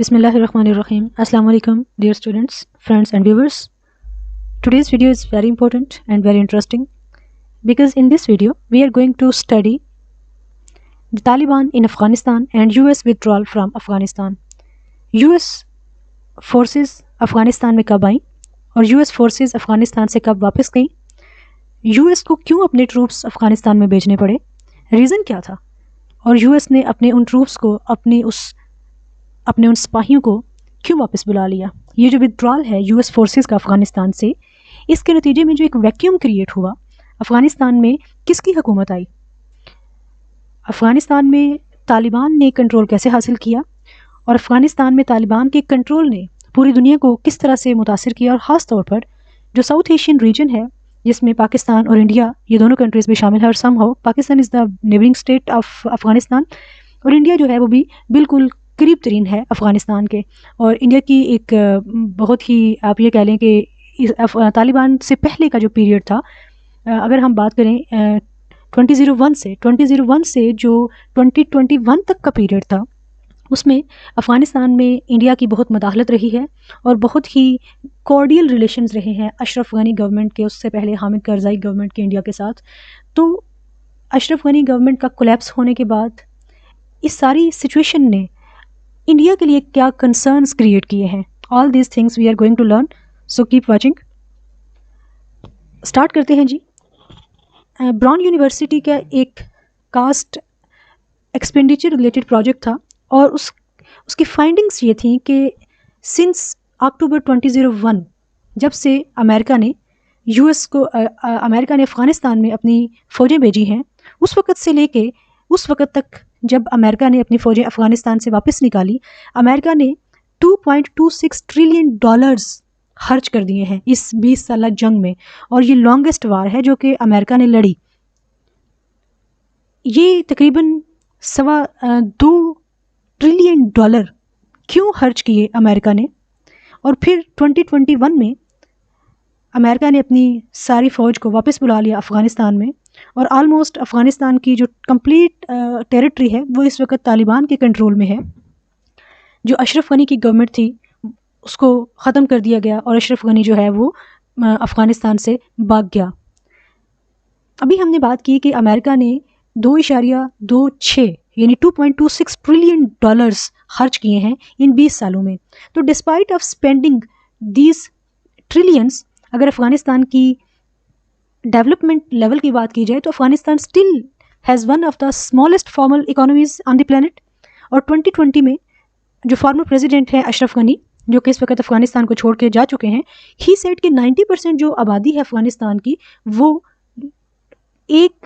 Bismillahirrahmanirrahim. Assalamu alaikum, dear students, friends, and viewers. Today's video is very important and very interesting because in this video we are going to study the Taliban in Afghanistan and US withdrawal from Afghanistan. US forces Afghanistan में कब आई और US forces Afghanistan से कब वापस गई, US को क्यों अपने ट्रूप्स अफगानिस्तान में भेजने पड़े, रीज़न क्या था और US ने अपने उन ट्रूप्स को अपने उन सिपाहियों को क्यों वापस बुला लिया। ये जो विड्रॉल है यूएस फोर्सेस का अफ़गानिस्तान से, इसके नतीजे में जो एक वैक्यूम क्रिएट हुआ, अफ़गानिस्तान में किसकी हुकूमत आई, अफ़गानिस्तान में तालिबान ने कंट्रोल कैसे हासिल किया और अफ़गानिस्तान में तालिबान के कंट्रोल ने पूरी दुनिया को किस तरह से मुतासिर किया और ख़ास तौर पर जो साउथ एशियन रीजन है जिसमें पाकिस्तान और इंडिया ये दोनों कंट्रीज़ भी शामिल है और सम हो Pakistan is the neighbouring state of Afghanistan और इंडिया जो है वो भी बिल्कुल करीब तरीन है अफ़गानिस्तान के। और इंडिया की एक बहुत ही आप ये कह लें कि तालिबान से पहले का जो पीरियड था, अगर हम बात करें 2001 से जो 2021 तक का पीरियड था, उसमें अफ़गानिस्तान में इंडिया की बहुत मदाखलत रही है और बहुत ही कॉर्डियल रिलेशंस रहे हैं अशरफ गनी गवर्नमेंट के, उससे पहले हामिद करज़ाई गवर्नमेंट के इंडिया के साथ। तो अशरफ गनी गवर्नमेंट का कोलैप्स होने के बाद इस सारी सिचुएशन ने इंडिया के लिए क्या कंसर्न्स क्रिएट किए हैं, all these things we are going to learn, so keep watching. Start करते हैं जी। ब्राउन यूनिवर्सिटी का एक कास्ट एक्सपेंडिचर रिलेटेड प्रोजेक्ट था और उसकी फाइंडिंग्स ये थी कि सिंस अक्टूबर 2001 जब से अमेरिका ने अफ़गानिस्तान में अपनी फ़ौजें भेजी हैं, उस वक़्त से लेके उस वक़्त तक जब अमेरिका ने अपनी फ़ौजें अफ़गानिस्तान से वापस निकाली, अमेरिका ने $2.26 ट्रिलियन खर्च कर दिए हैं इस 20 साल जंग में और ये लॉन्गेस्ट वार है जो कि अमेरिका ने लड़ी। ये तकरीबन $2 ट्रिलियन क्यों खर्च किए अमेरिका ने, और फिर 2021 में अमेरिका ने अपनी सारी फ़ौज को वापस बुला लिया अफ़गानिस्तान में और आलमोस्ट अफ़गानिस्तान की जो कंप्लीट टेरिटरी है वो इस वक्त तालिबान के कंट्रोल में है। जो अशरफ गनी की गवर्नमेंट थी उसको ख़त्म कर दिया गया और अशरफ गनी जो है वो अफ़गानिस्तान से भाग गया। अभी हमने बात की कि अमेरिका ने 2.26 यानी $2.26 ट्रिलियन खर्च किए हैं इन 20 सालों में। तो despite of spending these trillions, अगर अफ़गानिस्तान की डेवलपमेंट लेवल की बात की जाए तो Afghanistan still has one of the smallest formal economies on the planet. और 2020 में जो फॉर्मर प्रेसिडेंट हैं अशरफ गनी, जो कि इस वक्त अफ़गानिस्तान को छोड़ के जा चुके हैं, ही सेड कि 90% जो आबादी है अफ़गानिस्तान की, वो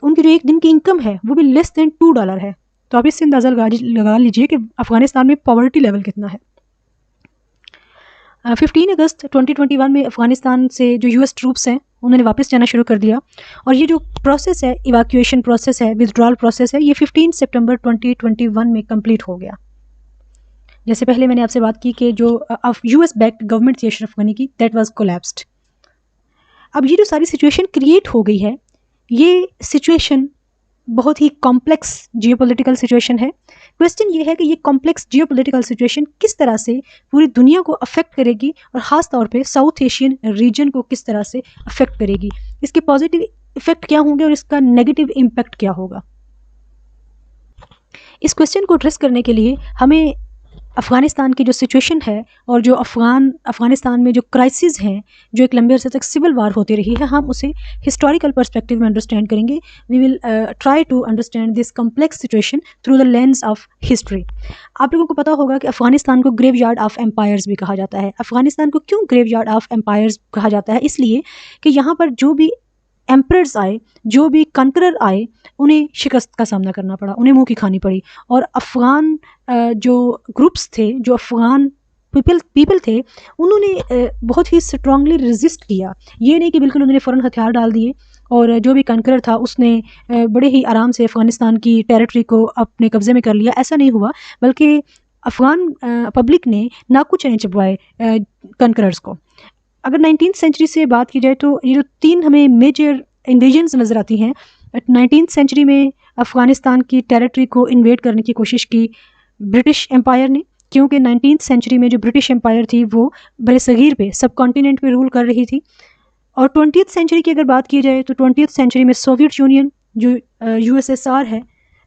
उनकी जो एक दिन की इनकम है वो भी लेस दैन $2 है। तो आप इससे अंदाज़ा लगा लीजिए कि अफ़गानिस्तान में पॉवर्टी लेवल कितना है। 15 अगस्त 2021 में अफ़गानिस्तान से जो यूएस ट्रूप्स हैं उन्होंने वापस जाना शुरू कर दिया और ये जो प्रोसेस है, इवैक्यूएशन प्रोसेस है, विथड्रॉल प्रोसेस है, ये 15 सितंबर 2021 में कंप्लीट हो गया। जैसे पहले मैंने आपसे बात की कि जो यूएस बैक्ड गवर्नमेंट थी अशरफ गनी की, दैट वाज कोलैप्स्ड। अब ये जो सारी सिचुएशन क्रिएट हो गई है, ये सिचुएशन बहुत ही कॉम्प्लेक्स जियोपॉलिटिकल सिचुएशन है। क्वेश्चन ये है कि ये कॉम्प्लेक्स जियोपॉलिटिकल सिचुएशन किस तरह से पूरी दुनिया को अफेक्ट करेगी और ख़ास तौर पे साउथ एशियन रीजन को किस तरह से अफेक्ट करेगी, इसके पॉजिटिव इफ़ेक्ट क्या होंगे और इसका नेगेटिव इम्पैक्ट क्या होगा। इस क्वेश्चन को एड्रेस करने के लिए हमें अफ़गानिस्तान की जो सिचुएशन है और जो अफ़गानिस्तान में जो क्राइसिस हैं, जो एक लंबे अरसे तक सिविल वार होती रही है, हम उसे हिस्टोरिकल पर्सपेक्टिव में अंडरस्टैंड करेंगे। We will try to understand this complex situation through the lens of history. आप लोगों को पता होगा कि अफ़गानिस्तान को ग्रेव यार्ड ऑफ एम्पायर्स भी कहा जाता है। अफ़गानिस्तान को क्यों ग्रेव यार्ड ऑफ एम्पायर्स कहा जाता है? इसलिए कि यहाँ पर जो भी एम्परर्स आए, जो भी कॉन्करर आए, उन्हें शिकस्त का सामना करना पड़ा, उन्हें मुंह की खानी पड़ी। और अफ़गान जो ग्रुप्स थे, जो अफ़गान पीपल थे, उन्होंने बहुत ही स्ट्रांगली रेजिस्ट किया। ये नहीं कि बिल्कुल उन्होंने फ़ौरन हथियार डाल दिए और जो भी कॉन्करर था उसने बड़े ही आराम से अफ़गानिस्तान की टेरिटरी को अपने कब्ज़े में कर लिया, ऐसा नहीं हुआ। बल्कि अफ़गान पब्लिक ने नाकू चने चबवाए कॉन्करर्स को। अगर 19th सेंचुरी से बात की जाए तो ये जो 3 हमें मेजर इन्वेजन्स नज़र आती हैं। 19th सेंचुरी में अफ़गानिस्तान की टेरिटरी को इन्वेड करने की कोशिश की ब्रिटिश एम्पायर ने, क्योंकि 19th सेंचुरी में जो ब्रिटिश एम्पायर थी वो बरसगीर पे, सब कॉन्टिनेंट पे रूल कर रही थी। और 20th सेंचुरी की अगर बात की जाए तो 20th सेंचुरी में सोवियत यूनियन जो यूएसएसआर है,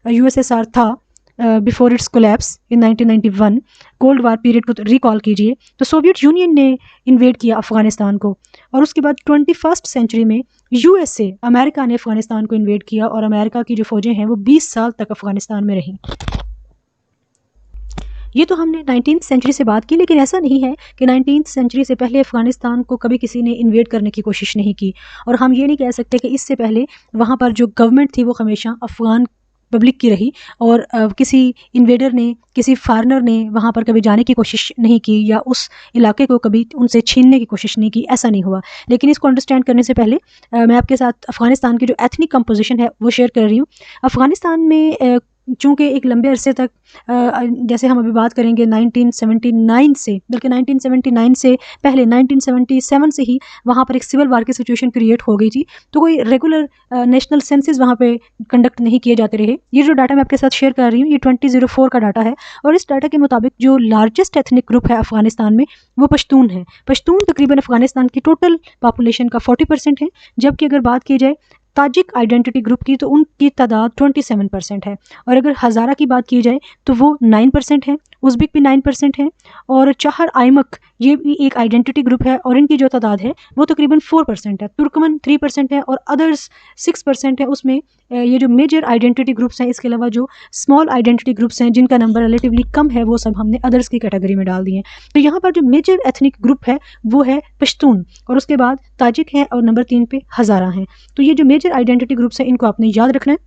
यूएसएसआर था before it's collapse in 1991, cold war period को रिकॉल कीजिए, तो सोवियत यूनियन ने इन्वेड किया अफ़गानिस्तान को। और उसके बाद 21st सेंचुरी में यूएसए, अमेरिका ने अफ़गानिस्तान को इन्वेड किया और अमेरिका की जो फ़ौजें हैं वो 20 साल तक अफ़गानिस्तान में रहीं। ये तो हमने 19th सेंचुरी से बात की, लेकिन ऐसा नहीं है कि 19th सेंचुरी से पहले अफ़गानिस्तान को कभी किसी ने इन्वेड करने की कोशिश नहीं की। और हम ये नहीं कह सकते कि इससे पहले वहाँ पर जो गवर्नमेंट थी वो हमेशा अफ़गान पब्लिक की रही और किसी इन्वेडर ने, किसी फॉरेनर ने वहाँ पर कभी जाने की कोशिश नहीं की या उस इलाके को कभी उनसे छीनने की कोशिश नहीं की, ऐसा नहीं हुआ। लेकिन इसको अंडरस्टैंड करने से पहले मैं आपके साथ अफ़गानिस्तान की जो एथनिक कंपोजिशन है वो शेयर कर रही हूँ। अफ़गानिस्तान में चूँकि एक लंबे अरसे तक जैसे हम अभी बात करेंगे 1979 से, बल्कि 1979 से पहले 1977 से ही वहाँ पर एक सिविल वार की सिचुएशन क्रिएट हो गई थी, तो कोई रेगुलर नेशनल सेंसस वहाँ पे कंडक्ट नहीं किए जाते रहे। ये जो डाटा मैं आपके साथ शेयर कर रही हूँ ये 2004 का डाटा है और इस डाटा के मुताबिक जो लार्जेस्ट एथनिक ग्रुप है अफ़गानिस्तान में वो पश्तून है। पश्तून तकरीबन अफ़गानिस्तान की टोटल पॉपुलेशन का 40% है, जबकि अगर बात की जाए ताजिक आइडेंटिटी ग्रुप की तो उनकी तादाद 27% है। और अगर हज़ारा की बात की जाए तो वो 9% है, उज़्बेक भी 9% है और चाहर आइमक ये भी एक आइडेंटिटी ग्रुप है और इनकी जो तादाद है वो तकरीबन 4% है। तुर्कमन 3% है और अदर्स 6% है। उसमें ये जो मेजर आइडेंटिटी ग्रुप्स हैं, इसके अलावा जो स्मॉल आइडेंटिटी ग्रुप्स हैं जिनका नंबर रिलेटिवली कम है वो सब हमने अदर्स की कैटेगरी में डाल दिए। तो यहाँ पर जो मेजर एथनिक ग्रुप है वो है पश्तून और उसके बाद ताजिक है और नंबर 3 पे हज़ारा हैं। तो ये जो मेजर आइडेंटिटी ग्रुप्स हैं इनको आपने याद रखना है।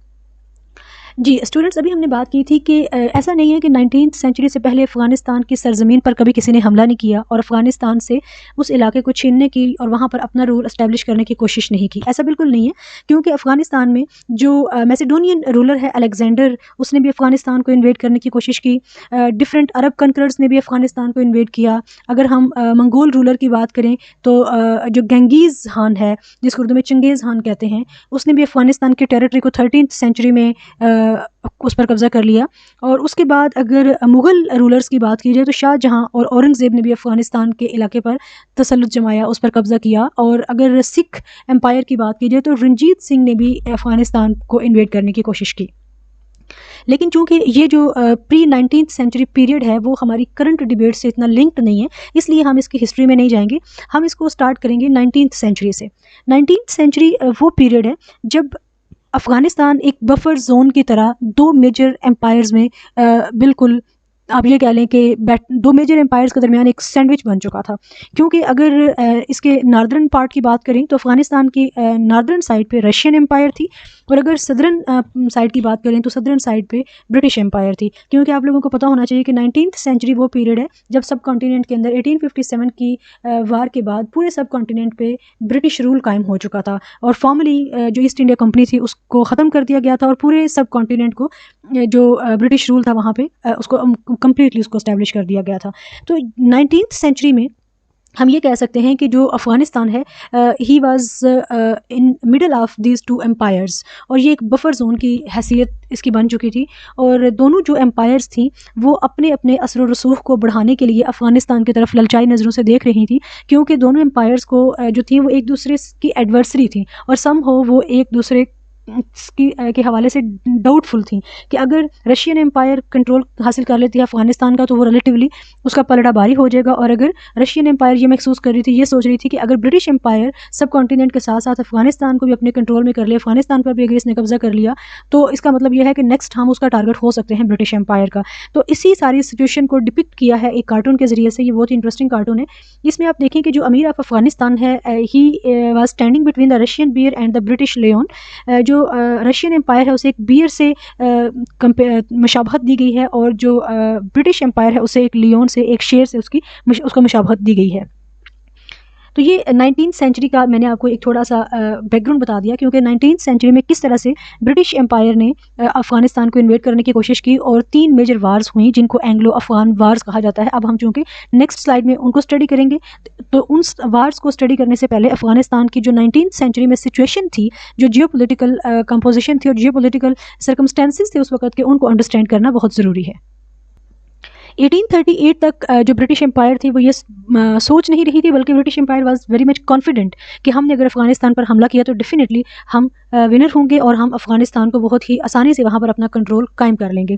जी स्टूडेंट्स, अभी हमने बात की थी कि ऐसा नहीं है कि 19th सेंचुरी से पहले अफ़गानिस्तान की सरजमीन पर कभी किसी ने हमला नहीं किया और अफ़गानिस्तान से उस इलाके को छीनने की और वहाँ पर अपना रूल एस्टेब्लिश करने की कोशिश नहीं की। ऐसा बिल्कुल नहीं है, क्योंकि अफ़गानिस्तान में जो मैसेडोनियन रूलर है अलेक्जेंडर, उसने भी अफ़गानिस्तान को इन्वेड करने की कोशिश की। डिफरेंट अरब कंकरर्स ने भी अफ़गानिस्तान को इन्वेड किया। अगर हम मंगोल रूलर की बात करें तो जो गंगीज़ खान है, जिसको उर्दू में चंगेज़ खान कहते हैं, उसने भी अफ़गानिस्तान की टेरिटरी को 13th सेंचुरी में उस पर कब्ज़ा कर लिया। और उसके बाद अगर मुग़ल रूलर्स की बात की जाए तो शाहजहाँ और औरंगज़ेब ने भी अफ़गानिस्तान के इलाके पर तसल्लुत जमाया, उस पर कब्ज़ा किया। और अगर सिख एम्पायर की बात की जाए तो रंजीत सिंह ने भी अफ़गानिस्तान को इन्वेड करने की कोशिश की। लेकिन चूँकि ये जो प्री 19th सेंचुरी पीरियड है वो हमारी करंट डिबेट से इतना लिंक्ड नहीं है, इसलिए हम इसकी हिस्ट्री में नहीं जाएंगे। हम इसको स्टार्ट करेंगे 19th सेंचुरी से। 19th सेंचुरी वो पीरियड है जब अफ़गानिस्तान एक बफर जोन की तरह दो मेजर एम्पायर्स में बिल्कुल आप ये कह लें कि दो मेजर एम्पायर्स के दरमियान एक सैंडविच बन चुका था। क्योंकि अगर इसके नॉर्दर्न पार्ट की बात करें तो अफ़गानिस्तान की नॉर्दर्न साइड पे रशियन एम्पायर थी और अगर सदर्न साइड की बात करें तो सदर्न साइड पे ब्रिटिश एम्पायर थी। क्योंकि आप लोगों को पता होना चाहिए कि 19th सेंचुरी वो पीरियड है जब सब कॉन्टिनेंट के अंदर 1857 की वार के बाद पूरे सब कॉन्टिनेंट पे ब्रिटिश रूल कायम हो चुका था और फॉर्मली जो ईस्ट इंडिया कंपनी थी उसको ख़त्म कर दिया गया था और पूरे सब कॉन्टिनेंट को जो ब्रिटिश रूल था वहाँ पे उसको कम्प्लीटली उसको इस्टेब्लिश कर दिया गया था। तो 19th सेंचुरी में हम ये कह सकते हैं कि जो अफ़गानिस्तान है he was in middle of these two empires और ये एक बफर जोन की हैसियत इसकी बन चुकी थी। और दोनों जो एम्पायर्स थी वो अपने अपने असर व रसूख को बढ़ाने के लिए अफ़गानिस्तान की तरफ ललचाई नज़रों से देख रही थी, क्योंकि दोनों एम्पायर्स को जो थी वो एक दूसरे की एडवर्सरी थी और सम हो वो एक दूसरे के हवाले से डाउटफुल थी कि अगर रशियन एम्पायर कंट्रोल हासिल कर लेती है अफ़गानिस्तान का तो वो रिलेटिवली उसका पलड़ा भारी हो जाएगा। और अगर रशियन एम्पायर ये महसूस कर रही थी, ये सोच रही थी कि अगर ब्रिटिश एम्पायर सब कॉन्टिनेंट के साथ साथ अफ़गानिस्तान को भी अपने कंट्रोल में कर ले, अफ़गानिस्तान पर भी अगर इसने कब्जा कर लिया तो इसका मतलब यह है कि नेक्स्ट हम उसका टारगेट हो सकते हैं ब्रिटिश एम्पायर का। तो इसी सारी सिचुएशन को डिपिक्ट किया है एक कार्टून के ज़रिए से। ये बहुत ही इंटरेस्टिंग कार्टून है। इसमें आप देखें कि जो अमीर ऑफ अफ़गानिस्तान है he was standing between the Russian bear and the British lion. जो रशियन एम्पायर है उसे एक बियर से मुशाबहत दी गई है और जो ब्रिटिश एम्पायर है उसे एक लियोन से, एक शेर से उसको मुशाबहत दी गई है। तो ये 19th सेंचुरी का मैंने आपको एक थोड़ा सा बैकग्राउंड बता दिया, क्योंकि 19th सेंचुरी में किस तरह से ब्रिटिश एम्पायर ने अफ़गानिस्तान को इन्वेड करने की कोशिश की और 3 मेजर वार्स हुई जिनको एंग्लो अफ़गान वार्स कहा जाता है। अब हम चूँकि नेक्स्ट स्लाइड में उनको स्टडी करेंगे, तो उन वार्स को स्टडी करने से पहले अफ़गानिस्तान की जो 19th सेंचुरी में सिचुएशन थी, जो जियो पोलिटिकल कंपोजिशन थी और जियो पोलिटिकल सर्कमस्टेंसेस थे उस वक़्त के, उनको अंडरस्टैंड करना बहुत ज़रूरी है। 1838 तक जो ब्रिटिश एम्पायर थी वो ये सोच नहीं रही थी, बल्कि British empire was very much confident कि हमने अगर अफगानिस्तान पर हमला किया तो डेफिनेटली हम विनर होंगे और हम अफगानिस्तान को बहुत ही आसानी से वहाँ पर अपना कंट्रोल कायम कर लेंगे।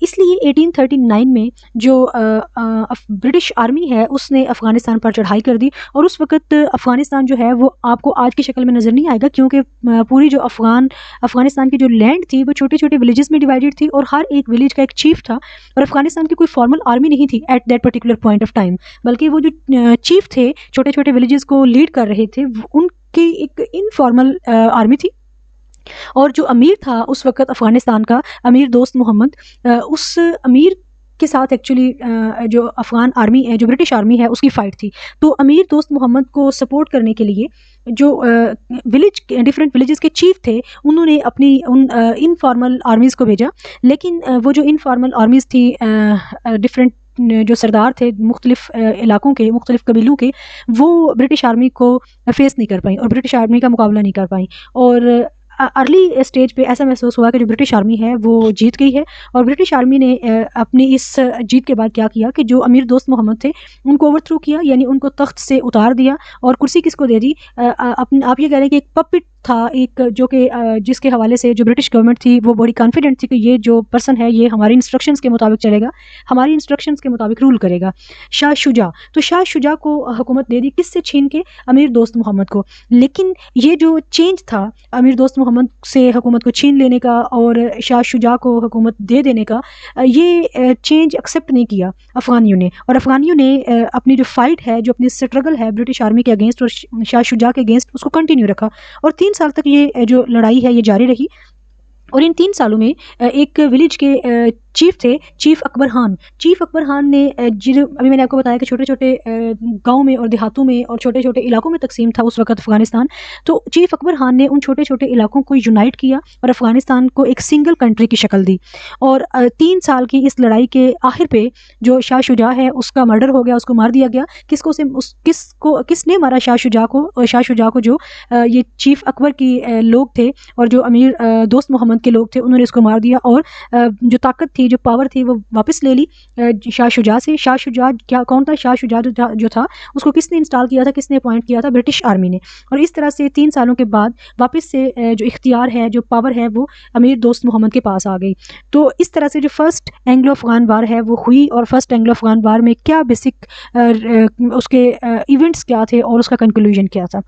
इसलिए 1839 में जो ब्रिटिश आर्मी है उसने अफ़गानिस्तान पर चढ़ाई कर दी, और उस वक़्त अफ़गानिस्तान जो है वो आपको आज की शक्ल में नज़र नहीं आएगा, क्योंकि पूरी जो अफ़गानिस्तान की जो लैंड थी वो छोटे-छोटे विलेजेस में डिवाइडेड थी, और हर एक विलेज का एक चीफ था, और अफ़गानिस्तान की कोई फॉर्मल आर्मी नहीं थी at that particular point of time, बल्कि वो जो चीफ थे छोटे-छोटे विलेजेस को लीड कर रहे थे, उनकी एक इनफॉर्मल आर्मी थी। और जो अमीर था उस वक़्त अफ़गानिस्तान का, अमीर दोस्त मोहम्मद, उस अमीर के साथ एक्चुअली जो अफ़गान आर्मी है, जो ब्रिटिश आर्मी है, उसकी फ़ाइट थी। तो अमीर दोस्त मोहम्मद को सपोर्ट करने के लिए जो डिफरेंट विलेजेस के चीफ थे, उन्होंने अपनी उन इनफॉर्मल आर्मीज़ को भेजा, लेकिन वो जो इनफॉर्मल आर्मीज़ थी डिफरेंट जो सरदार थे मुख्तलिफ इलाकों के, मुख्तलिफ कबीलों के, वो ब्रिटिश आर्मी को फेस नहीं कर पाई और ब्रिटिश आर्मी का मुकाबला नहीं कर पाई, और अर्ली स्टेज पे ऐसा महसूस हुआ कि जो ब्रिटिश आर्मी है वो जीत गई है। और ब्रिटिश आर्मी ने अपनी इस जीत के बाद क्या किया कि जो अमीर दोस्त मोहम्मद थे उनको ओवरथ्रो किया, यानी उनको तख्त से उतार दिया, और कुर्सी किसको दे दी? आप ये कह रहे हैं कि एक पपिट था, एक जो कि जिसके हवाले से जो ब्रिटिश गवर्नमेंट थी वो बड़ी कॉन्फिडेंट थी कि ये जो पर्सन है ये हमारी इंस्ट्रक्शंस के मुताबिक चलेगा, हमारी इंस्ट्रक्शंस के मुताबिक रूल करेगा, शाह शुजा। तो शाह शुजा को हुकूमत दे दी, किससे छीन के? अमीर दोस्त मोहम्मद को। लेकिन ये जो चेंज था अमीर दोस्त मोहम्मद से हुकूमत को छीन लेने का और शाह शुजा को हुकूमत दे देने का, ये चेंज एक्सेप्ट नहीं किया अफ़गानियों ने, और अफ़गानियों ने अपनी जो फाइट है, जो अपनी स्ट्रगल है ब्रिटिश आर्मी के अगेंस्ट और शाह शुजा के अगेंस्ट, उसको कंटिन्यू रखा, और 3 साल तक ये जो लड़ाई है ये जारी रही। और इन 3 सालों में एक विलेज के चीफ थे, चीफ अकबर खान। चीफ अकबर खान ने अभी मैंने आपको बताया कि छोटे-छोटे गाँव में और देहातों में और छोटे-छोटे इलाकों में तकसीम था उस वक़्त अफ़गानिस्तान। तो चीफ अकबर खान ने उन छोटे-छोटे इलाकों को यूनाइट किया और अफ़गानिस्तान को एक सिंगल कंट्री की शक्ल दी। और 3 साल की इस लड़ाई के आखिर पे जो शाह शुजा है उसका मर्डर हो गया, उसको मार दिया गया। किसने मारा शाह शुजा को? शाह शुजा को जो ये चीफ अकबर की लोग थे और जो अमीर दोस्त मोहम्मद के लोग थे, उन्होंने इसको मार दिया, और जो ताकत थी, जो पावर थी, वो वापस ले ली शाह शुजा से। शाह शुजा कौन था? शाह शुजा जो था उसको किसने इंस्टॉल किया था, किसने अपॉइंट किया था? ब्रिटिश आर्मी ने। और इस तरह से 3 सालों के बाद वापस से जो इख्तियार है, जो पावर है, वो अमीर दोस्त मोहम्मद के पास आ गई। तो इस तरह से जो फर्स्ट एंग्लो अफ़गान वार है वो हुई, और फर्स्ट एंग्लो अफ़गान वार में क्या बेसिक उसके इवेंट्स क्या थे और उसका कंक्लूजन क्या था।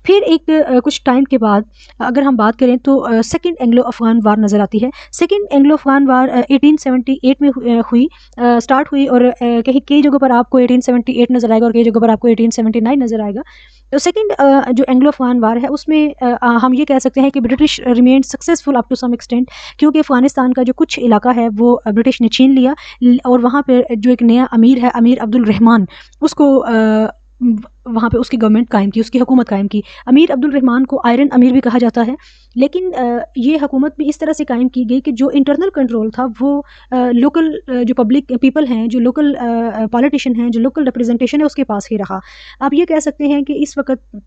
फिर एक कुछ टाइम के बाद अगर हम बात करें तो सेकंड एंग्लो अफ़गान वार नज़र आती है। सेकंड एंग्लो अफ़गान वार 1878 में स्टार्ट हुई, और कई जगहों पर आपको 1878 नज़र आएगा और कई जगहों पर आपको 1879 नज़र आएगा। तो सेकंड जो एंग्लो अफ़गान वार है उसमें हम ये कह सकते हैं कि British remain successful up to some extent, क्योंकि अफ़गानिस्तान का जो कुछ इलाका है वो ब्रिटिश ने छीन लिया, और वहाँ पर जो एक नया अमीर है, अमीर अब्दुल रहमान, उसको वहाँ पे उसकी गवर्नमेंट कायम की, उसकी हुकूमत कायम की। अमीर अब्दुल रहमान को आयरन अमीर भी कहा जाता है, लेकिन ये हुकूमत भी इस तरह से कायम की गई कि जो इंटरनल कंट्रोल था वो लोकल जो पब्लिक पीपल हैं, जो लोकल पॉलिटिशियन हैं, जो लोकल रिप्रेजेंटेशन है, उसके पास ही रहा। आप ये कह सकते हैं कि इस वक्त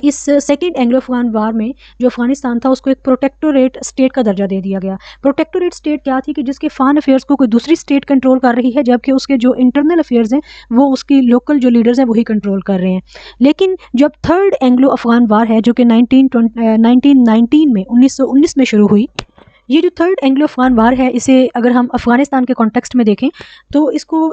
इस सेकेंड एंग्लो अफ़गान वार में जो अफ़गानिस्तान था उसको एक प्रोटेक्टोरेट स्टेट का दर्जा दे दिया गया। प्रोटेक्टोरेट स्टेट क्या थी कि जिसके फॉरेन अफेयर्स को कोई दूसरी स्टेट कंट्रोल कर रही है, जबकि उसके जो इंटरनल अफेयर्स हैं वो उसकी लोकल जो लीडर्स हैं वही कंट्रोल कर रहे हैं। लेकिन जब थर्ड एंग्लो अफ़गान वार है जो कि 1919 में 1919 में शुरू हुई, ये जो थर्ड एंग्लो अफ़गान वार है, इसे अगर हम अफ़गानिस्तान के कॉन्टेक्स्ट में देखें तो इसको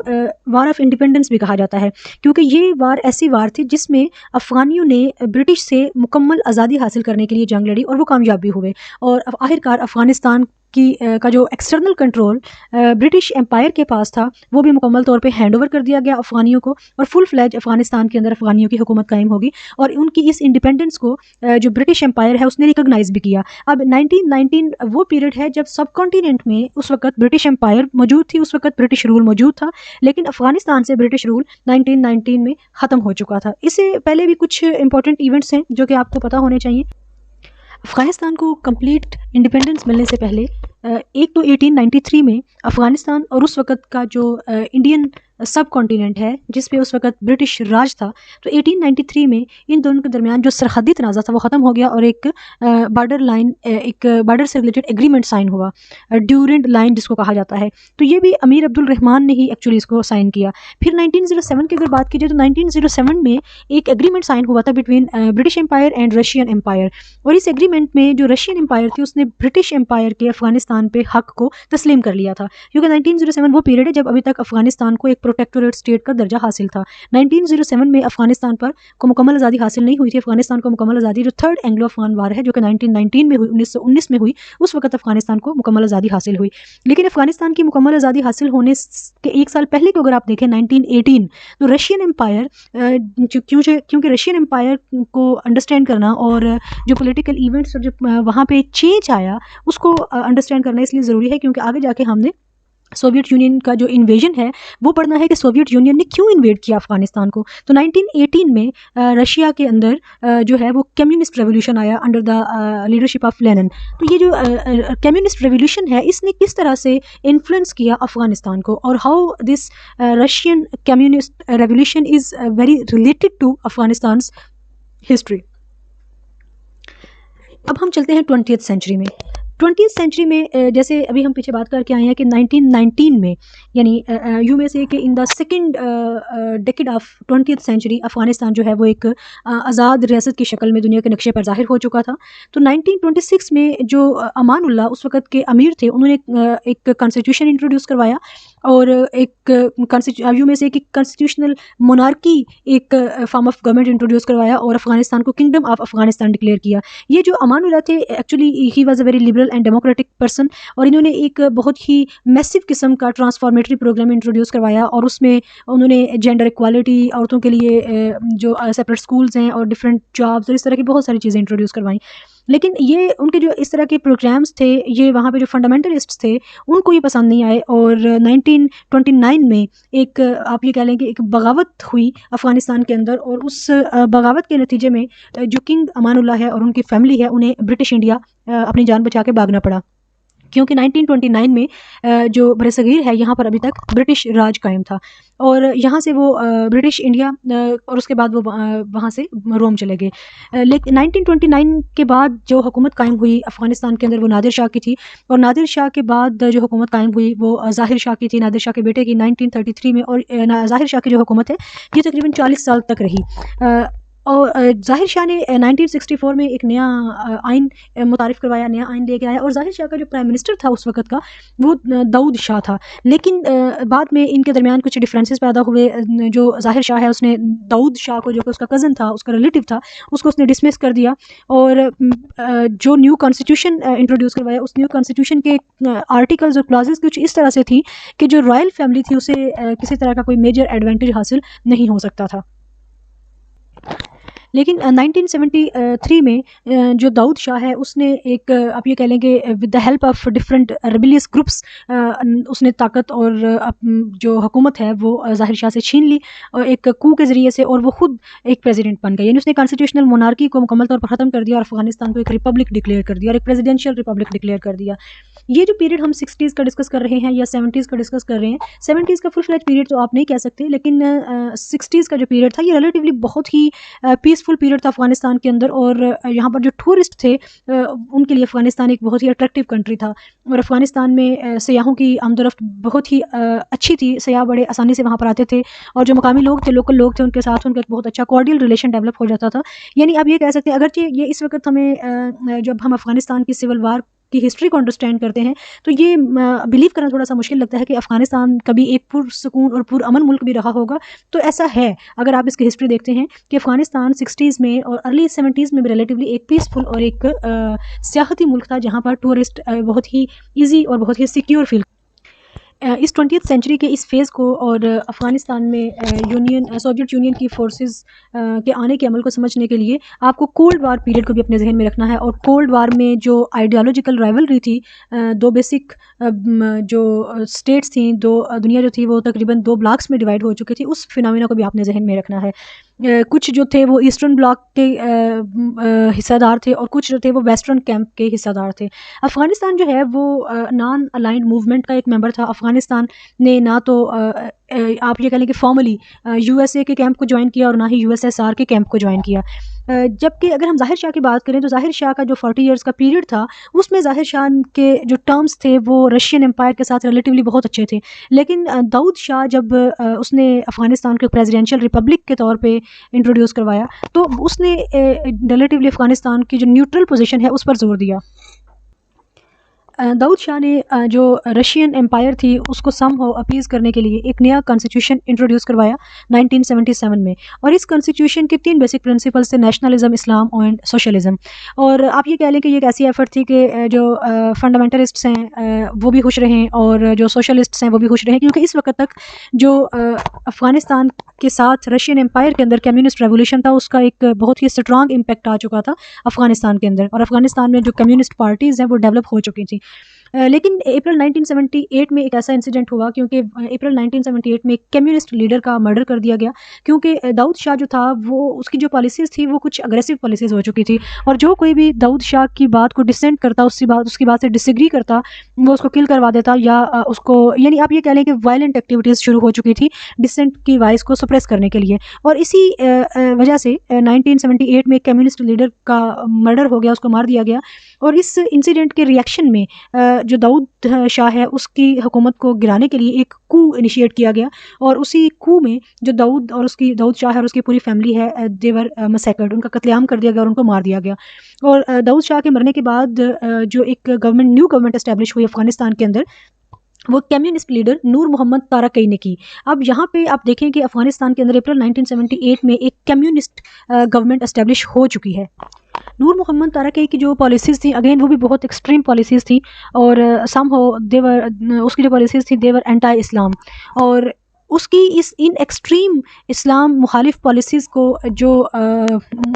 वार ऑफ इंडिपेंडेंस भी कहा जाता है, क्योंकि ये वार ऐसी वार थी जिसमें अफ़गानियों ने ब्रिटिश से मुकम्मल आज़ादी हासिल करने के लिए जंग लड़ी, और वो कामयाब भी हुए, और आखिरकार अफ़गानिस्तान का जो एक्सटर्नल कंट्रोल ब्रिटिश एम्पायर के पास था वो भी मुकम्मल तौर पे हैंड ओवर कर दिया गया अफ़गानियों को, और फुल फ्लैज अफ़गानिस्तान के अंदर अफ़गानियों की हुकूमत कायम होगी, और उनकी इस इंडिपेंडेंस को जो ब्रिटिश एम्पायर है उसने रिकॉग्नाइज़ भी किया। अब 1919 वो पीरियड है जब सब कॉन्टिनेंट में उस वक्त ब्रिटिश एम्पायर मौजूद थी, उस वक्त ब्रिटिश रूल मौजूद था, लेकिन अफ़गानिस्तान से ब्रिटिश रूल 1919 में ख़त्म हो चुका था। इससे पहले भी कुछ इंपॉर्टेंट इवेंट्स हैं जो कि आपको पता होने चाहिए। अफ़गानिस्तान को कंप्लीट इंडिपेंडेंस मिलने से पहले एक तो 1893 में अफ़गानिस्तान और उस वक़्त का जो इंडियन सब कॉन्टिनेंट है जिस पे उस वक्त ब्रिटिश राज था। तो 1893 में इन दोनों के दरमियान जो सरहदी तनाज़ा था वो ख़त्म हो गया और एक बॉर्डर से रिलेटेड एग्रीमेंट साइन हुआ, ड्यूरेंट लाइन जिसको कहा जाता है। तो ये भी अमीर अब्दुल रहमान ने ही एक्चुअली इसको साइन किया। फिर 1907 की अगर बात की जाए तो 1907 में एक एग्रीमेंट साइन हुआ था between British empire and Russian empire, और इस एग्रीमेंट में जो रशियन एम्पायर थी उसने ब्रिटिश एम्पायर के अफगानिस्तान पे हक को तस्लीम कर लिया था, क्योंकि 1907 वो पीरियड है जब अभी तक अफगानिस्तान को एक प्रोटेक्टोरेट स्टेट का दर्जा हासिल था। 1907 में अफगानिस्तान पर को मुकम्मल आज़ादी हासिल नहीं हुई थी। अफगानिस्तान को मुकम्मल आज़ादी जो थर्ड एंग्लो अफगान वार है जो कि 1919 में हुई, 1919 में हुई, उस वक्त अफगानिस्तान को मुकम्मल आज़ादी हासिल हुई। लेकिन अफगानिस्तान की मुकम्मल आज़ादी हासिल होने के एक साल पहले को अगर आप देखें 1918, तो रशियन एम्पायर, क्योंकि रशियन एम्पायर को अंडरस्टैंड करना और जो पॉलिटिकल इवेंट्स और जो वहाँ पे चेंज आया उसको अंडरस्टैंड करना इसलिए ज़रूरी है, क्योंकि आगे जाके हमने सोवियत यूनियन का जो इन्वेजन है वो पढ़ना है कि सोवियत यूनियन ने क्यों इन्वेड किया अफगानिस्तान को। तो 1918 में रशिया के अंदर जो है वो कम्युनिस्ट रेवोल्यूशन आया under the leadership of Lenin. तो ये जो कम्युनिस्ट रेवोल्यूशन है इसने किस तरह से इन्फ्लुएंस किया अफगानिस्तान को, और how this Russian communist revolution is very related to Afghanistan history. अब हम चलते हैं 20th सेंचुरी में। 20th सेंचुरी में जैसे अभी हम पीछे बात करके आए हैं कि 1919 में, यानी यू में से कि in the second decade of 20th century Afghanistan जो है वो एक आज़ाद रियासत की शक्ल में दुनिया के नक्शे पर ज़ाहिर हो चुका था। तो 1926 में जो अमानुल्लाह उस वक़्त के अमीर थे उन्होंने एक कॉन्स्टिट्यूशन इंट्रोड्यूस करवाया, और एक यू में से एक कॉन्स्टिट्यूशनल मोनार्की एक फॉर्म ऑफ गवर्नमेंट इंट्रोड्यूस करवाया और अफ़गानिस्तान को किंगडम ऑफ अफ़गानिस्तान डिक्लेयर किया। ये जो अमानुल्लाह थे actually he was a very liberal and democratic person, और इन्होंने एक बहुत ही मैसिव किस्म का ट्रांसफॉर्मेटरी प्रोग्राम इंट्रोड्यूस करवाया, और उसमें उन्होंने जेंडर इक्वालिटी, औरतों के लिए जो सेपरेट स्कूल्स हैं और डिफरेंट जॉब्स और इस तरह की बहुत सारी चीज़ें इंट्रोड्यूस करवाई। लेकिन ये उनके जो इस तरह के प्रोग्राम्स थे, ये वहाँ पे जो फंडामेंटलिस्ट्स थे उनको ये पसंद नहीं आए, और 1929 में एक आप ये कह लें कि एक बगावत हुई अफ़गानिस्तान के अंदर, और उस बगावत के नतीजे में जो किंग अमानुल्लाह है और उनकी फैमिली है उन्हें ब्रिटिश इंडिया अपनी जान बचा के भागना पड़ा, क्योंकि 1929 में जो बरसगीर है यहाँ पर अभी तक ब्रिटिश राज कायम था, और यहाँ से वो ब्रिटिश इंडिया और उसके बाद वो वहाँ से रोम चले गए। लेकिन 1929 के बाद जो हुकूमत कायम हुई अफ़गानिस्तान के अंदर वो नादिर शाह की थी, और नादिर शाह के बाद जो हुकूमत कायम हुई वो ज़ाहिर शाह की थी, नादिर शाह के बेटे की 1933 में, और ज़ाहिर शाह की जो हुकूमत है ये तकरीबन 40 साल तक रही। और ज़ाहिर शाह ने 1964 में एक नया आइन मुतारिफ़ करवाया, नया आइन लेके आया, और ज़ाहिर शाह का जो प्राइम मिनिस्टर था उस वक़्त का वो दाऊद शाह था। लेकिन बाद में इनके दरमियान कुछ डिफरेंसेस पैदा हुए। जो ज़ाहिर शाह है उसने दाऊद शाह को, जो कि उसका कज़न था, उसका रिलेटिव था, उसको उसने डिसमिस कर दिया, और जो न्यू कॉन्स्टिट्यूशन इंट्रोड्यूस करवाया उस न्यू कॉन्स्टिट्यूशन के आर्टिकल्स और क्लॉजेस कुछ इस तरह से थी कि जो रॉयल फैमिली थी उसे किसी तरह का कोई मेजर एडवांटेज हासिल नहीं हो सकता था। लेकिन 1973 में जो दाऊद शाह है उसने एक आप ये कह लें कि with the help of different rebellious groups उसने ताकत और जो हुकूमत है वो ज़ाहिर शाह से छीन ली, और एक कू के ज़रिए से, और वो खुद एक प्रेसिडेंट बन गए, यानी उसने कॉन्स्टिट्यूशनल मोनार्की को मुकम्मल तौर पर ख़त्म कर दिया और अफगानिस्तान को एक रिपब्लिक डिक्लेयर कर दिया और एक प्रेसिडेंशियल रिपब्लिक डिक्लेयर कर दिया। ये जो पीरियड हम 60s का डिस्कस कर रहे हैं या 70s का डिस्कस कर रहे हैं, 70s का फुल फ्लैज पीरियड तो आप नहीं कह सकते, लेकिन 60s का जो पीरियड था ये रिलेटिवली बहुत ही पीसफुल पीरियड था अफगानिस्तान के अंदर, और यहाँ पर जो टूरिस्ट थे उनके लिए अफगानिस्तान एक बहुत ही अट्रैक्टिव कंट्री था, और अफगानिस्तान में सयाहों की आमदोरफ्त बहुत ही अच्छी थी, सयाह बड़े आसानी से वहाँ पर आते थे, और जो मकामी लोग थे, लोकल लोग थे, उनके साथ उनका एक बहुत अच्छा कॉर्डियल रिलेशन डेवलप हो जाता था। यानी आप ये कह सकते हैं, अगरचे ये इस वक्त हमें जब हम अफगानिस्तान की सिविल वार की हिस्ट्री को अंडरस्टैंड करते हैं तो ये बिलीव करना थोड़ा सा मुश्किल लगता है कि अफगानिस्तान कभी एक पुरसुकून और पुरअमन मुल्क भी रहा होगा। तो ऐसा है, अगर आप इसकी हिस्ट्री देखते हैं कि अफगानिस्तान 60s में और अर्ली 70s में भी रिलेटिवली एक पीसफुल और एक सियाहती मुल्क था, जहाँ पर टूरिस्ट बहुत ही ईजी और बहुत ही सिक्योर फील। इस 20th सेंचुरी के इस फेज़ को और अफ़गानिस्तान में सोवियत यूनियन की फोर्सेस के आने के अमल को समझने के लिए आपको कोल्ड वार पीरियड को भी अपने जहन में रखना है। और कोल्ड वार में जो आइडियोलॉजिकल राइवलरी थी, दो बेसिक जो स्टेट्स थी, दुनिया जो थी वो तकरीबन 2 ब्लॉक्स में डिवाइड हो चुकी थी, उस फिनोमेना को भी आपने जहन में रखना है। कुछ जो थे वो ईस्टर्न ब्लॉक के हिस्सेदार थे, और कुछ जो थे वो वेस्टर्न कैंप के हिस्सेदार थे। अफ़गानिस्तान जो है वो नॉन अलाइंड मूवमेंट का एक मेंबर था। अफ़गानिस्तान ने ना तो आप ये कह लें कि फॉर्मली यूएसए के कैंप को ज्वाइन किया और ना ही यूएसएसआर के कैंप को ज्वाइन किया। जबकि अगर हम ज़ाहिर शाह की बात करें तो ज़ाहिर शाह का जो 40 इयर्स का पीरियड था उसमें ज़ाहिर शाह के जो टर्म्स थे वो रशियन एम्पायर के साथ रिलेटिवली बहुत अच्छे थे। लेकिन दाऊद शाह जब उसने अफ़गानिस्तान को प्रेसिडेंशियल रिपब्लिक के तौर पे इंट्रोड्यूस करवाया तो उसने रिलेटिवली अफ़गानिस्तान की जो न्यूट्रल पोजीशन है उस पर जोर दिया। दाऊद शाह ने जो रशियन एम्पायर थी उसको समहाउ अपीज़ करने के लिए एक नया कॉन्स्टिट्यूशन इंट्रोड्यूस करवाया 1977 में। और इस कॉन्स्टिट्यूशन के 3 बेसिक प्रिंसिपल्स थे, नेशनलिज्म, इस्लाम एंड सोशलिज्म। और आप ये कह लें कि ये एक ऐसी एफर्ट थी कि जो फंडामेंटलिस्ट्स हैं वो भी खुश रहें और जो सोशलिस्ट्स हैं वो भी खुश रहें, क्योंकि इस वक्त तक जो अफ़गानिस्तान के साथ रशियन एम्पायर के अंदर कम्युनिस्ट रेवोल्यूशन था उसका एक बहुत ही स्ट्रॉन्ग इम्पैक्ट आ चुका था अफ़गानिस्तान के अंदर, और अफ़गानिस्तान में जो कम्युनिस्ट पार्टीज़ हैं वो डेवलप हो चुकी थी। लेकिन अप्रैल 1978 में एक ऐसा इंसिडेंट हुआ, क्योंकि अप्रैल 1978 में एक कम्युनिस्ट लीडर का मर्डर कर दिया गया, क्योंकि दाऊद शाह जो था वो उसकी जो पॉलिसीज़ थी वो कुछ अग्रेसिव पॉलिसीज़ हो चुकी थी, और जो कोई भी दाऊद शाह की बात को डिसेंट करता, उसकी बात से डिसएग्री करता, वो उसको किल करवा देता या उसको, यानी आप ये कह लें कि वायलेंट एक्टिविटीज़ शुरू हो चुकी थी डिसेंट की वॉइस को सप्रेस करने के लिए। और इसी वजह से 1978 में कम्युनिस्ट लीडर का मर्डर हो गया, उसको मार दिया गया। और इस इंसिडेंट के रिएक्शन में जो दाऊद शाह है उसकी हुकूमत को गिराने के लिए एक कू इनिशिएट किया गया, और उसी कू में जो दाऊद शाह है और उसकी पूरी फैमिली है देवर मसैकर्ड, उनका कत्लेआम कर दिया गया और उनको मार दिया गया। और दाऊद शाह के मरने के बाद जो एक न्यू गवर्नमेंट एस्टेब्लिश हुई अफगानिस्तान के अंदर, वो कम्युनिस्ट लीडर नूर मोहम्मद तारकई ने की। अब यहाँ पे आप देखें कि अफगानिस्तान के अंदर अप्रैल 1978 में एक कम्युनिस्ट गवर्नमेंट एस्टेब्लिश हो चुकी है। नूर मोहम्मद तारकई की जो पॉलिसीज़ थी, अगेन वो भी बहुत एक्सट्रीम पॉलिसीज़ थी, और समहाउ देवर उसकी जो पॉलिसीज़ थी देवर एंटी इस्लाम। और उसकी इन एक्सट्रीम इस्लाम मुखालिफ पॉलिसीज़ को जो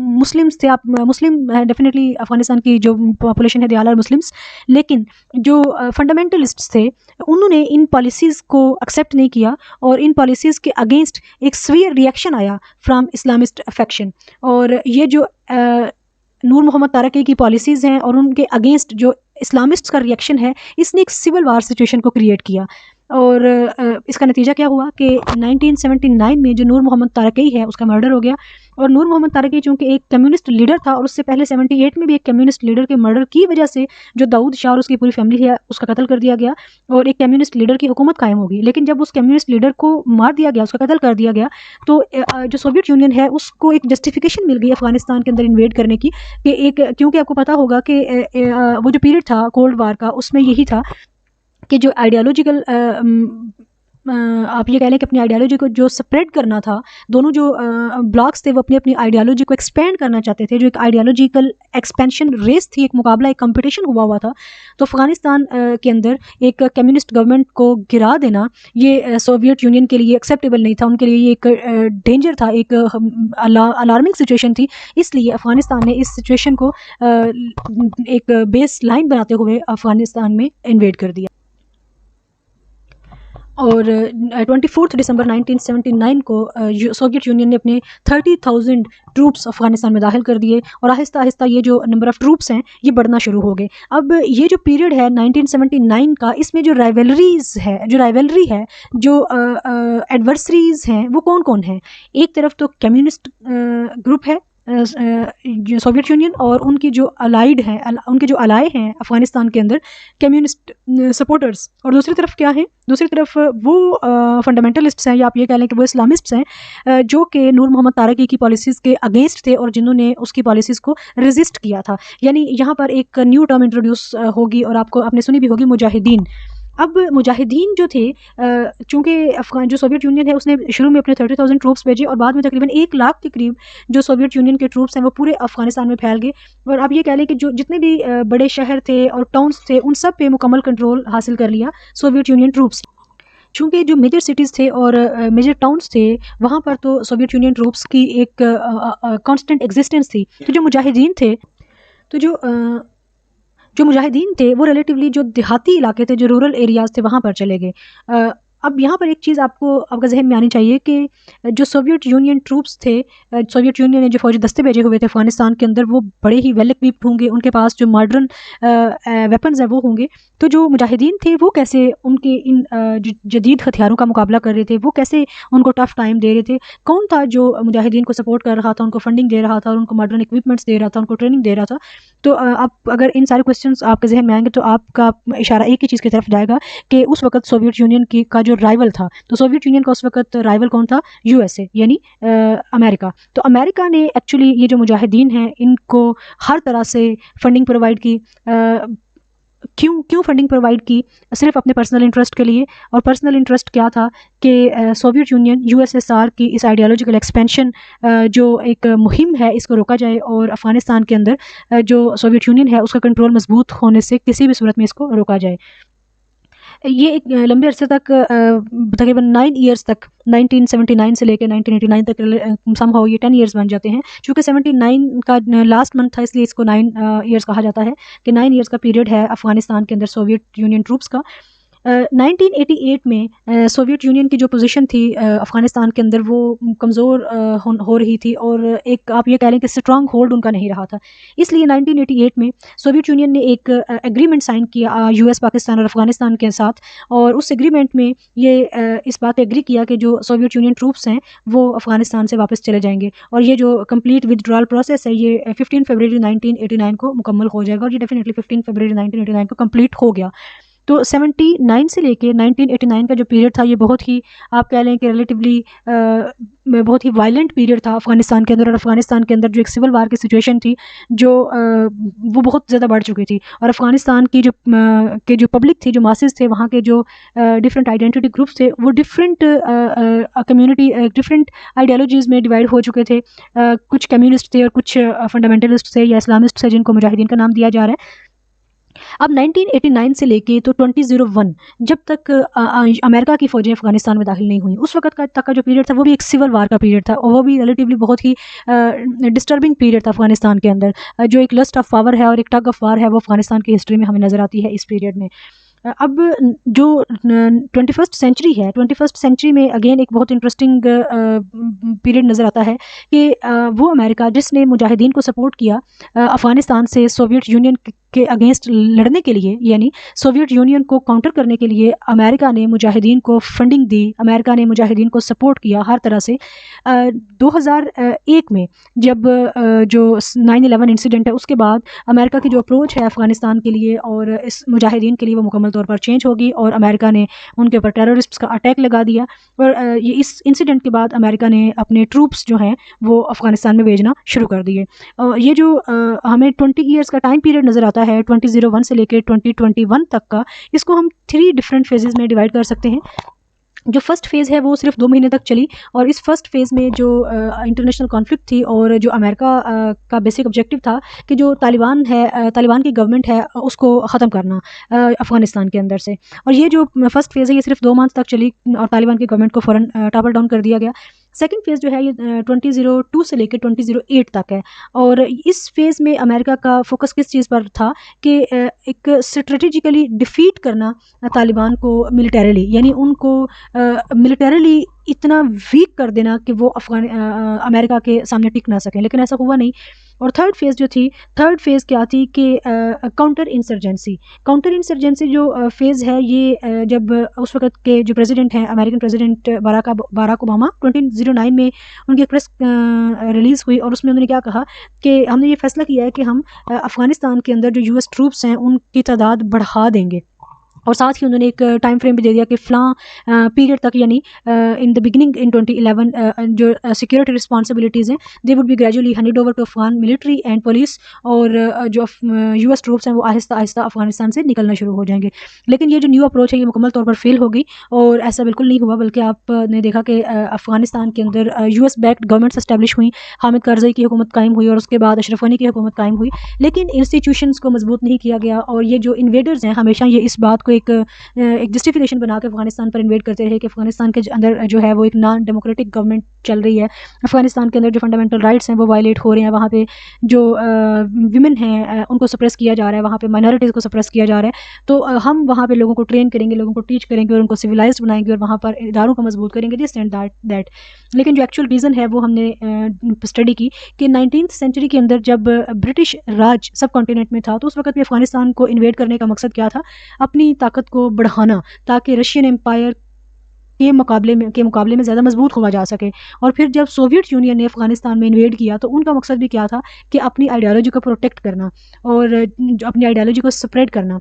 मुस्लिम्स थे, आप मुस्लिम डेफिनेटली अफ़गानिस्तान की जो पॉपुलेशन है दे ऑल आर मुस्लिम्स, लेकिन जो फंडामेंटलिस्ट्स थे उन्होंने इन पॉलिसीज़ को एक्सेप्ट नहीं किया, और इन पॉलिसीज़ के अगेंस्ट एक सीवियर रिएक्शन आया फ्राम इस्लामिस्ट फैक्शन। और ये जो नूर मोहम्मद तारकई की पॉलिसीज़ हैं और उनके अगेंस्ट जो इस्लामिस्ट्स का रिएक्शन है, इसने एक सिविल वार सिचुएशन को क्रिएट किया। और इसका नतीजा क्या हुआ कि 1979 में जो नूर मोहम्मद तारकई है उसका मर्डर हो गया। और नूर मोहम्मद तारकई चूँकि एक कम्युनिस्ट लीडर था, और उससे पहले 78 में भी एक कम्युनिस्ट लीडर के मर्डर की वजह से जो दाऊद शाह और उसकी पूरी फैमिली है उसका कत्ल कर दिया गया, और एक कम्युनिस्ट लीडर की हुकूमत कायम होगी। लेकिन जब उस कम्युनिस्ट लीडर को मार दिया गया, उसका कत्ल कर दिया गया, तो जो सोवियत यूनियन है उसको एक जस्टिफिकेशन मिल गई अफगानिस्तान के अंदर इन्वेड करने की, कि एक, क्योंकि आपको पता होगा कि वो जो पीरियड था कोल्ड वार का, उसमें यही था कि जो आइडियोलॉजिकल आप ये कह लें कि अपनी आइडियोलॉजी को जो स्प्रेड करना था, दोनों जो ब्लॉक्स थे वो अपनी अपनी आइडियोलॉजी को एक्सपेंड करना चाहते थे, जो एक आइडियोलॉजिकल एक्सपेंशन रेस थी, एक मुकाबला, एक कंपटीशन हुआ था। तो अफगानिस्तान के अंदर एक कम्युनिस्ट गवर्नमेंट को गिरा देना ये सोवियत यूनियन के लिए एक्सेप्टेबल नहीं था, उनके लिए ये एक डेंजर था, एक अलार्मिंग सिचुएशन थी। इसलिए अफगानिस्तान ने इस सिचुएशन को एक बेस लाइन बनाते हुए अफगानिस्तान में इन्वेड कर दिया। और 24 दिसंबर 1979 को सोवियत यूनियन ने अपने 30,000 ट्रूप्स अफगानिस्तान में दाखिल कर दिए, और आहिस्ता आहिस्ता ये जो नंबर ऑफ़ ट्रूप्स हैं ये बढ़ना शुरू हो गए। अब ये जो पीरियड है 1979 का, इसमें जो राइवलरी है, जो एडवर्सरीज़ हैं वो कौन कौन हैं। एक तरफ तो कम्युनिस्ट ग्रुप है सोवियत यूनियन, और उनकी जो अलाइड हैं, उनके जो अलाय हैं अफ़गानिस्तान के अंदर कम्युनिस्ट सपोर्टर्स। और दूसरी तरफ क्या है, दूसरी तरफ वो फंडामेंटलिस्ट्स हैं, या आप ये कह लें कि वो इस्लामिस्ट्स हैं, जो कि नूर मोहम्मद तारकी की पॉलिसीज़ के अगेंस्ट थे और जिन्होंने उसकी पॉलिसीज़ को रेजिस्ट किया था। यानी यहाँ पर एक न्यू टर्म इंट्रोड्यूस होगी, और आपने सुनी भी होगी, मुजाहिदीन। अब मुजाहिदीन जो थे, चूँकि जो सोवियत यूनियन है उसने शुरू में अपने 30,000 ट्रूप्स भेजे, और बाद में तकरीबन 1 लाख के करीब जो सोवियत यूनियन के ट्रूप्स हैं वो पूरे अफगानिस्तान में फैल गए। और अब ये कह लें कि जो जितने भी बड़े शहर थे और टाउन्स थे उन सब पे मुकम्मल कंट्रोल हासिल कर लिया सोवियत यूनियन ट्रूप्स। चूँकि जो मेजर सिटीज़ थे और मेजर टाउन्स थे वहाँ पर तो सोवियत यूनियन ट्रूप्स की एक कांस्टेंट एग्जिस्टेंस थी। तो जो मुजाहिदीन थे, वो रिलेटिवली जो देहाती इलाके थे, जो रूरल एरियाज़ थे, वहाँ पर चले गए। अब यहाँ पर एक चीज़ आपका जहन में आनी चाहिए कि जो सोवियत यूनियन ट्रूप्स थे, सोवियत यूनियन ने जो फौजी दस्ते भेजे हुए थे अफगानिस्तान के अंदर, वो बड़े ही वेल इक्विप्ड होंगे, उनके पास जो मॉडर्न वेपन्स हैं वो होंगे। तो जो मुजाहिदीन थे वो कैसे उनके इन जदीद हथियारों का मुकाबला कर रहे थे, वो कैसे उनको टफ टाइम दे रहे थे, कौन था जो मुजाहिदीन को सपोर्ट कर रहा था, उनको फंडिंग दे रहा था और उनको मॉडर्न इक्विपमेंट्स दे रहा था, उनको ट्रेनिंग दे रहा था। तो आप अगर इन सारे क्वेश्चंस आपके जहन में आएंगे तो आपका इशारा एक ही चीज़ की तरफ जाएगा कि उस वक्त सोवियत यूनियन की का जो राइवल था, तो सोवियत यूनियन का उस वक्त राइवल कौन था? यूएसए, यानी अमेरिका। तो अमेरिका ने एक्चुअली ये जो मुजाहिदीन हैं इनको हर तरह से फंडिंग प्रोवाइड की। क्यों क्यों फंडिंग प्रोवाइड की? सिर्फ अपने पर्सनल इंटरेस्ट के लिए। और पर्सनल इंटरेस्ट क्या था कि सोवियत यूनियन यूएसएसआर की इस आइडियोलॉजिकल एक्सपेंशन जो एक मुहिम है इसको रोका जाए, और अफगानिस्तान के अंदर जो सोवियत यूनियन है उसका कंट्रोल मजबूत होने से किसी भी सूरत में इसको रोका जाए। ये एक लंबे अरसे तक तकरीबन 9 ईयर्स तक, 1979 से लेकर 1989 तक समहाउ ये 10 ईयर्स बन जाते हैं। चूँकि 79 का लास्ट मंथ था इसलिए इसको 9 ईयर्स कहा जाता है कि 9 ईयर्स का पीरियड है अफगानिस्तान के अंदर सोवियत यूनियन ट्रूप्स का। 1988 में सोवियत यूनियन की जो पोजीशन थी अफ़गानिस्तान के अंदर वो कमज़ोर हो रही थी, और एक आप ये कह लें कि स्ट्रांग होल्ड उनका नहीं रहा था। इसलिए 1988 में सोवियत यूनियन ने एक एग्रीमेंट साइन किया यूएस, पाकिस्तान और अफ़गानिस्तान के साथ, और उस एग्रीमेंट में ये इस बात पे एग्री किया कि जो सोवियत यूनियन ट्रूप्स हैं वो अफ़गानिस्तान से वापस चले जाएंगे, और ये जो कंप्लीट विदड्रॉल प्रोसेस है ये 15 फरवरी 1989 को मुकम्मल हो जाएगा, और ये डेफिनेटली 15 फरवरी 1989 को कंप्लीट हो गया। तो 79 से लेके 1989 का जो पीरियड था ये बहुत ही, आप कह लें कि रिलेटिवली बहुत ही वायलेंट पीरियड था अफ़गानिस्तान के अंदर। और अफ़गानिस्तान के अंदर जो एक सिविल वार की सिचुएशन थी जो वो बहुत ज़्यादा बढ़ चुकी थी, और अफ़गानिस्तान की जो पब्लिक थी, जो मासेस थे, वहाँ के जो डिफरेंट आइडेंटिटी ग्रुप्स थे वो डिफरेंट कम्युनिटी, डिफरेंट आइडियोलॉजीज़ में डिवाइड हो चुके थे। कुछ कम्युनिस्ट थे और कुछ फंडामेंटलिस्ट थे या इस्लामिस्ट थे जिनको मुजाहिदीन का नाम दिया जा रहा है। अब 1989 से लेके तो 2001 जब तक अमेरिका की फ़ौजें अफ़गानिस्तान में दाखिल नहीं हुई, उस वक्त तक का जो पीरियड था वो भी एक सिविल वार का पीरियड था, और वो भी रिलेटिवली बहुत ही डिस्टर्बिंग पीरियड था अफ़गानिस्तान के अंदर। जो एक लस्ट ऑफ पावर है और एक टग ऑफ वार है वो अफ़गानिस्तान की हिस्ट्री में हमें नज़र आती है इस पीरियड में। अब जो 21st सेंचुरी है, 21st सेंचुरी में अगेन एक बहुत इंटरेस्टिंग पीरियड नज़र आता है कि वो अमेरिका जिसने मुजाहिदीन को सपोर्ट किया अफ़गानिस्तान से सोवियत यूनियन के अगेंस्ट लड़ने के लिए, यानी सोवियत यूनियन को काउंटर करने के लिए अमेरिका ने मुजाहिदीन को फंडिंग दी, अमेरिका ने मुजाहिदीन को सपोर्ट किया हर तरह से। 2001 में जब जो 9/11 इंसिडेंट है उसके बाद अमेरिका की जो अप्रोच है अफ़गानिस्तान के लिए और इस मुजाहिदीन के लिए वो मुकम्मल तौर पर चेंज होगी, और अमेरिका ने उनके ऊपर टेररिस्ट्स का अटैक लगा दिया। और ये इस इंसिडेंट के बाद अमेरिका ने अपने ट्रूप्स जो हैं वो अफ़गानिस्तान में भेजना शुरू कर दिए। ये जो हमें 20 ईयर्स का टाइम पीरियड नज़र आता है 2001 से लेकर 2021 तक का, इसको हम 3 डिफरेंट फेजेस में डिवाइड कर सकते हैं। जो फर्स्ट फेज़ है वो सिर्फ 2 महीने तक चली, और इस फर्स्ट फेज़ में जो इंटरनेशनल कॉन्फ्लिक्ट थी और जो अमेरिका का बेसिक ऑब्जेक्टिव था कि जो तालिबान है, तालिबान की गवर्नमेंट है उसको ख़त्म करना अफ़गानिस्तान के अंदर से। और ये जो फर्स्ट फेज़ है ये सिर्फ 2 मंथ तक चली और तालिबान की गवर्नमेंट को फ़ौरन टॉपल डाउन कर दिया गया। सेकंड फेज़ जो है ये 2002 से लेकर 2008 तक है, और इस फेज़ में अमेरिका का फोकस किस चीज़ पर था कि एक स्ट्रेटेजिकली डिफीट करना तालिबान को मिलिटरीली, यानी उनको मिलिटरीली इतना वीक कर देना कि वो अमेरिका के सामने टिक ना सकें, लेकिन ऐसा हुआ नहीं। और थर्ड फेज़ जो थी, थर्ड फेज़ क्या थी कि काउंटर इंसर्जेंसी जो फेज़ है ये जब उस वक्त के जो प्रेसिडेंट हैं अमेरिकन प्रेसिडेंट बाराक ओबामा, 2009 में उनकी प्रेस रिलीज़ हुई और उसमें उन्होंने क्या कहा कि हमने ये फैसला किया है कि हम अफ़गानिस्तान के अंदर जो यूएस ट्रूप्स हैं उनकी तादाद बढ़ा देंगे, और साथ ही उन्होंने एक टाइम फ्रेम भी दे दिया कि फ़लाँ पीरियड तक, यानी इन द बिगिनिंग इन 2011 जो सिक्योरिटी रिस्पॉन्सिबिलिटीज़ हैं they would be gradually handed over to Afghan military and police, और जो यूएस ट्रूप्स हैं वो आहिस्ता आहिस्ता अफगानिस्तान से निकलना शुरू हो जाएंगे। लेकिन ये जो न्यू अप्रोच है ये मुकम्मल तौर पर फेल हो गई, और ऐसा बिल्कुल नहीं हुआ, बल्कि आपने देखा कि अफगानिस्तान के अंदर यूएस बैक्ड गवर्नमेंट्स एस्टैब्लिश हुई, हामिद करज़ई की हुकूमत कायम हुई और उसके बाद अशरफ गनी की हुकूमत कायम हुई, लेकिन इंस्टीट्यूशंस को मजबूत नहीं किया गया। और ये जो इन्वेडर्स हैं हमेशा ये इस बात को एक जस्टिफिकेशन बना के अफगानिस्तान पर इन्वेड करते रहे कि अफगानिस्तान के अंदर जो है वो एक नॉन डेमोक्रेटिक गवर्नमेंट चल रही है। अफ़गानिस्तान के अंदर जो फंडामेंटल राइट्स हैं वो वायलेट हो रहे हैं, वहाँ पे जो विमेन हैं उनको सप्रेस किया जा रहा है, वहाँ पे माइनॉरिटीज़ को सप्रेस किया जा रहा है। तो हम वहाँ पे लोगों को ट्रेन करेंगे, लोगों को टीच करेंगे और उनको सिविलाइज्ड बनाएंगे और वहाँ पर इदारों को मजबूत करेंगे, दिस एंड दैट। लेकिन जो एक्चुअल रीज़न है वो हमने स्टडी की कि 19th सेंचुरी के अंदर जब ब्रिटिश राज सब कॉन्टिनेंट में था, तो उस वक्त भी अफ़गानिस्तान को इन्वेड करने का मकसद क्या था? अपनी ताकत को बढ़ाना, ताकि रशियन एम्पायर के मुकाबले में ज़्यादा मजबूत हुआ जा सके। और फिर जब सोवियत यूनियन ने अफ़गानिस्तान में इन्वेड किया, तो उनका मकसद भी क्या था कि अपनी आइडियोलॉजी को प्रोटेक्ट करना और अपनी आइडियोलॉजी को स्प्रेड करना।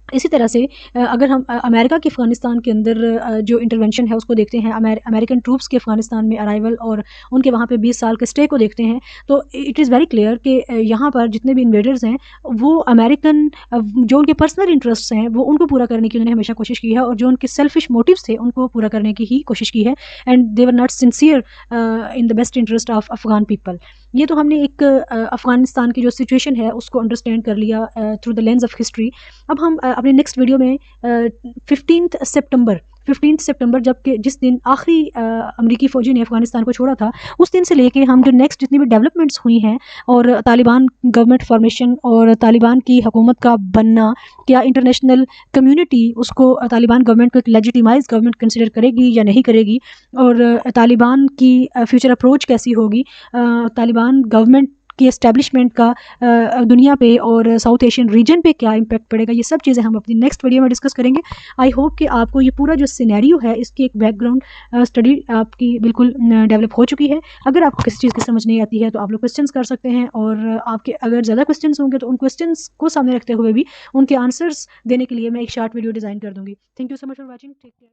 इसी तरह से अगर हम अमेरिका के अफ़गानिस्तान के अंदर जो इंटरवेंशन है उसको देखते हैं, अमेरिकन ट्रूप्स के अफ़गानिस्तान में अराइवल और उनके वहाँ पे 20 साल के स्टे को देखते हैं, तो इट इज़ वेरी क्लियर कि यहाँ पर जितने भी इन्वेडर्स हैं वो अमेरिकन जो उनके पर्सनल इंटरेस्ट्स हैं वो उनको पूरा करने की उन्होंने हमेशा कोशिश की है, और जो उनके सेल्फिश मोटिव्स थे उनको पूरा करने की ही कोशिश की है, and they were not sincere in the best interest of Afghan people. ये तो हमने एक अफ़गानिस्तान की जो सिचुएशन है उसको अंडरस्टैंड कर लिया through the lens of history. अब हम अपने नेक्स्ट वीडियो में 15 सितंबर जबकि जिस दिन आखिरी अमरीकी फ़ौजी ने अफ़गानिस्तान को छोड़ा था, उस दिन से लेके हम जो नेक्स्ट जितनी भी डेवलपमेंट्स हुई हैं और तालिबान गवर्नमेंट फॉर्मेशन और तालिबान की हुकूमत का बनना, क्या इंटरनेशनल कम्युनिटी उसको तालिबान गवर्नमेंट को एक लेजिटिमाइज गवर्नमेंट कंसिडर करेगी या नहीं करेगी, और तालिबान की फ्यूचर अप्रोच कैसी होगी, तालिबान गवर्नमेंट की एस्टेब्लिशमेंट का दुनिया पे और साउथ एशियन रीजन पे क्या इम्पैक्ट पड़ेगा, ये सब चीज़ें हम अपनी नेक्स्ट वीडियो में डिस्कस करेंगे। आई होप कि आपको ये पूरा जो सिनेरियो है इसकी एक बैकग्राउंड स्टडी आपकी बिल्कुल डेवलप हो चुकी है। अगर आपको किसी चीज़ की समझ नहीं आती है तो आप लोग क्वेश्चंस कर सकते हैं, और आपके अगर ज़्यादा क्वेश्चंस होंगे तो उन क्वेश्चंस को सामने रखते हुए भी उनके आंसर्स देने के लिए मैं एक शॉर्ट वीडियो डिज़ाइन कर दूँगी। Thank you so much for watching, take care.